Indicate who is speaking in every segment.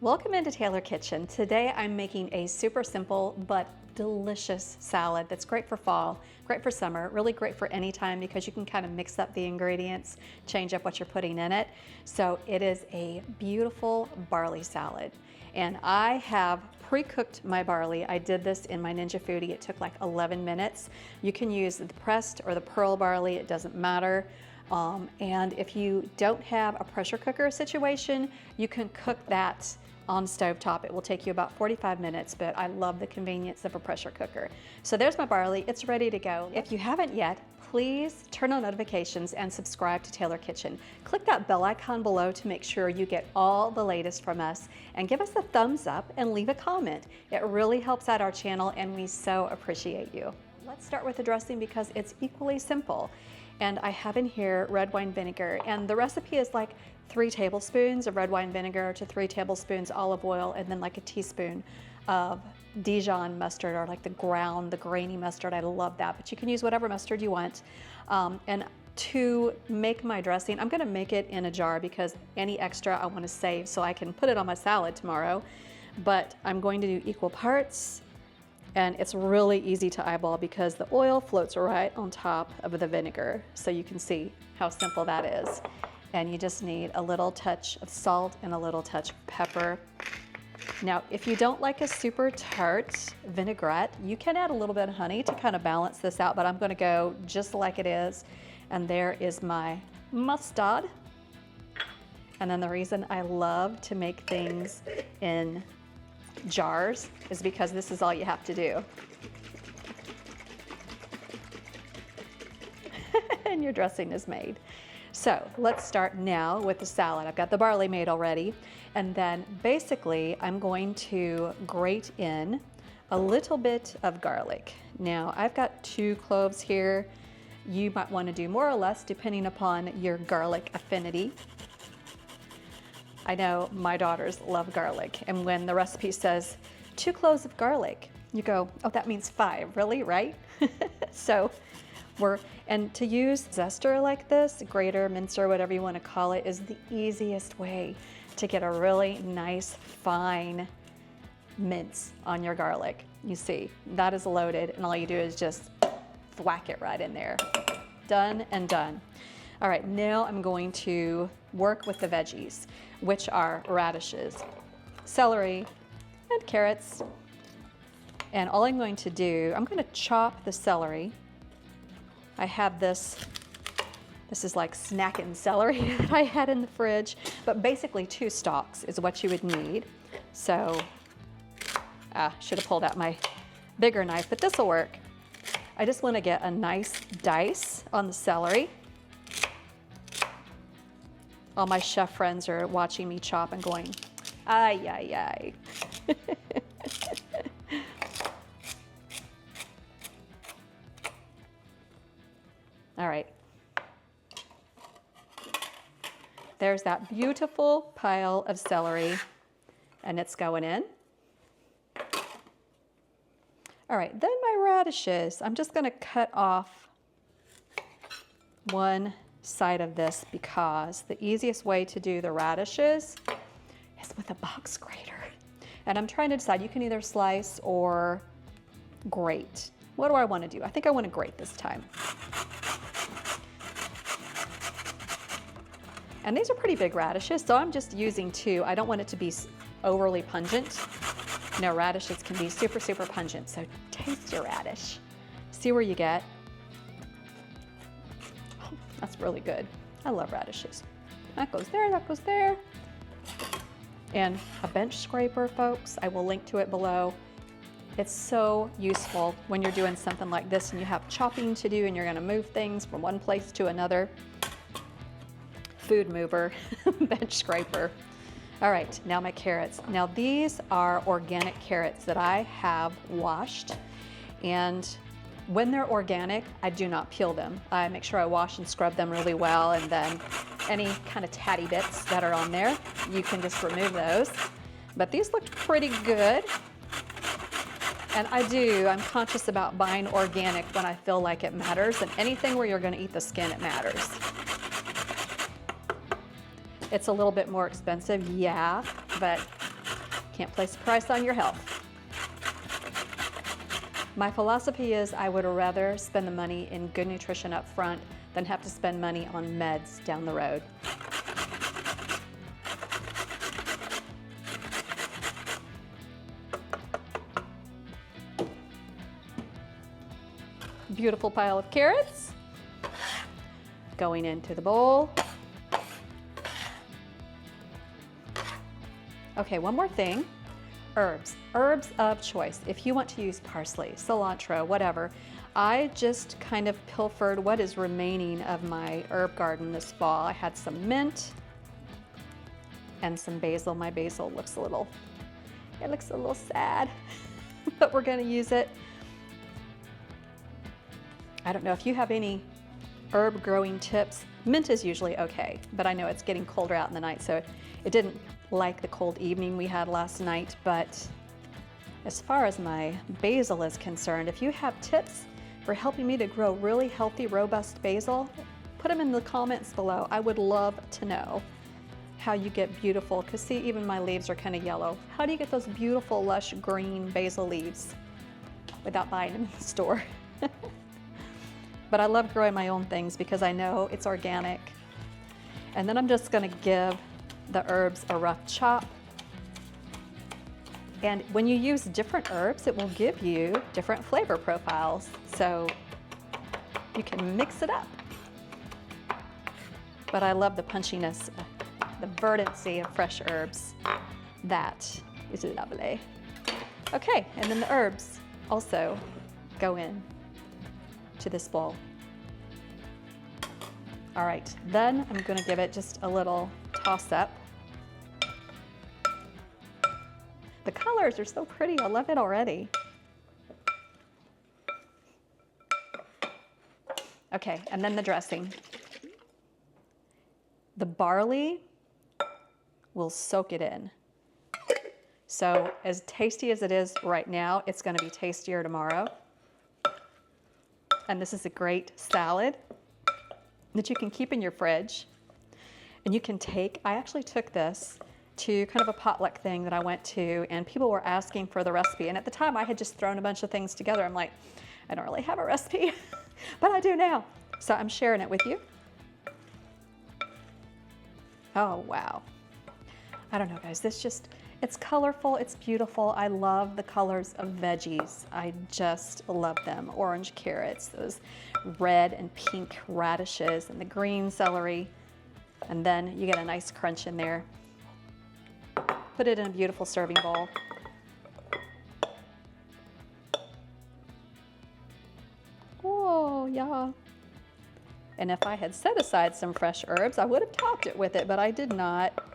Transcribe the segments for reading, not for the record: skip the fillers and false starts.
Speaker 1: Welcome into Taylor Kitchen. Today I'm making a super simple but delicious salad that's great for fall, great for summer, really great for any time because you can kind of mix up the ingredients, change up what you're putting in it. So it is a beautiful barley salad. And I have pre-cooked my barley. I did this in my Ninja Foodie. It took like 11 minutes. You can use the pressed or the pearl barley, it doesn't matter. And if you don't have a pressure cooker situation, you can cook that on stovetop. It will take you about 45 minutes, but I love the convenience of a pressure cooker. So there's my barley, it's ready to go. If you haven't yet, please turn on notifications and subscribe to Taylor Kitchen. Click that bell icon below to make sure you get all the latest from us, and give us a thumbs up and leave a comment. It really helps out our channel and we so appreciate you. Let's start with the dressing because it's equally simple. And I have in here red wine vinegar, and the recipe is like 3 tablespoons of red wine vinegar to 3 tablespoons olive oil, and then like a teaspoon of Dijon mustard, or like the grainy mustard. I love that, but you can use whatever mustard you want. And to make my dressing, I'm gonna make it in a jar because any extra I wanna save so I can put it on my salad tomorrow. But I'm going to do equal parts. And it's really easy to eyeball because the oil floats right on top of the vinegar. So you can see how simple that is. And you just need a little touch of salt and a little touch of pepper. Now, if you don't like a super tart vinaigrette, you can add a little bit of honey to kind of balance this out, but I'm gonna go just like it is. And there is my mustard. And then the reason I love to make things in jars is because this is all you have to do. And your dressing is made. So let's start now with the salad. I've got the barley made already, and then basically I'm going to grate in a little bit of garlic. Now I've got 2 cloves here. You might want to do more or less depending upon your garlic affinity. I know my daughters love garlic, and when the recipe says 2 cloves of garlic, you go, oh, that means 5, really, right? So and to use zester like this, grater, mincer, whatever you want to call it, is the easiest way to get a really nice, fine mince on your garlic. You see, that is loaded, and all you do is just thwack it right in there. Done and done. All right, now I'm going to work with the veggies, which are radishes, celery, and carrots. And all I'm going to do, I'm going to chop the celery. I have this is like snacking celery that I had in the fridge, but basically 2 stalks is what you would need. So, should have pulled out my bigger knife, but this will work. I just want to get a nice dice on the celery. All my chef friends are watching me chop and going, ay, ay, ay. All right. There's that beautiful pile of celery, and it's going in. All right, then my radishes. I'm just gonna cut off one side of this because the easiest way to do the radishes is with a box grater. And I'm trying to decide, you can either slice or grate. What do I want to do? I think I want to grate this time. And these are pretty big radishes, so I'm just using 2. I don't want it to be overly pungent. You know, radishes can be super, super pungent, so taste your radish. See where you get. That's really good. I love radishes. That goes there, that goes there. And a bench scraper, folks, I will link to it below. It's so useful when you're doing something like this and you have chopping to do and you're gonna move things from one place to another. Food mover, bench scraper. All right, now my carrots. Now these are organic carrots that I have washed, and when they're organic, I do not peel them. I make sure I wash and scrub them really well, and then any kind of tatty bits that are on there, you can just remove those. But these looked pretty good. And I'm conscious about buying organic when I feel like it matters, and anything where you're gonna eat the skin, it matters. It's a little bit more expensive, yeah, but can't place a price on your health. My philosophy is I would rather spend the money in good nutrition up front than have to spend money on meds down the road. Beautiful pile of carrots going into the bowl. Okay, one more thing. Herbs of choice. If you want to use parsley, cilantro, whatever. I just kind of pilfered what is remaining of my herb garden this fall. I had some mint and some basil. My basil looks a little sad, but we're gonna use it. I don't know if you have any herb growing tips. Mint is usually okay, but I know it's getting colder out in the night, so it didn't like the cold evening we had last night. But as far as my basil is concerned, if you have tips for helping me to grow really healthy, robust basil, put them in the comments below. I would love to know how you get beautiful, because see, even my leaves are kind of yellow. How do you get those beautiful, lush green basil leaves without buying them in the store? But I love growing my own things because I know it's organic. And then I'm just gonna give the herbs a rough chop. And when you use different herbs, it will give you different flavor profiles. So you can mix it up. But I love the punchiness, the verdancy of fresh herbs. That is lovely. Okay, and then the herbs also go in to this bowl. All right, then I'm gonna give it just a little toss up. The colors are so pretty, I love it already. Okay, and then the dressing. The barley will soak it in. So as tasty as it is right now, it's gonna be tastier tomorrow. And this is a great salad that you can keep in your fridge. And you can take, I actually took this to kind of a potluck thing that I went to, and people were asking for the recipe. And at the time I had just thrown a bunch of things together. I'm like, I don't really have a recipe, but I do now. So I'm sharing it with you. Oh, wow. I don't know, guys, it's colorful, it's beautiful. I love the colors of veggies. I just love them. Orange carrots, those red and pink radishes, and the green celery. And then you get a nice crunch in there. Put it in a beautiful serving bowl. Oh, yeah. And if I had set aside some fresh herbs, I would have topped it with it, but I did not.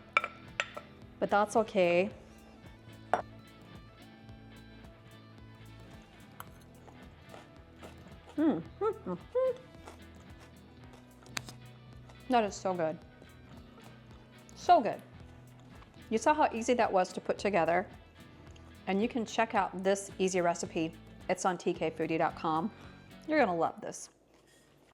Speaker 1: But that's okay. That is so good. So good. You saw how easy that was to put together. And you can check out this easy recipe. It's on tkfoodie.com. You're gonna love this.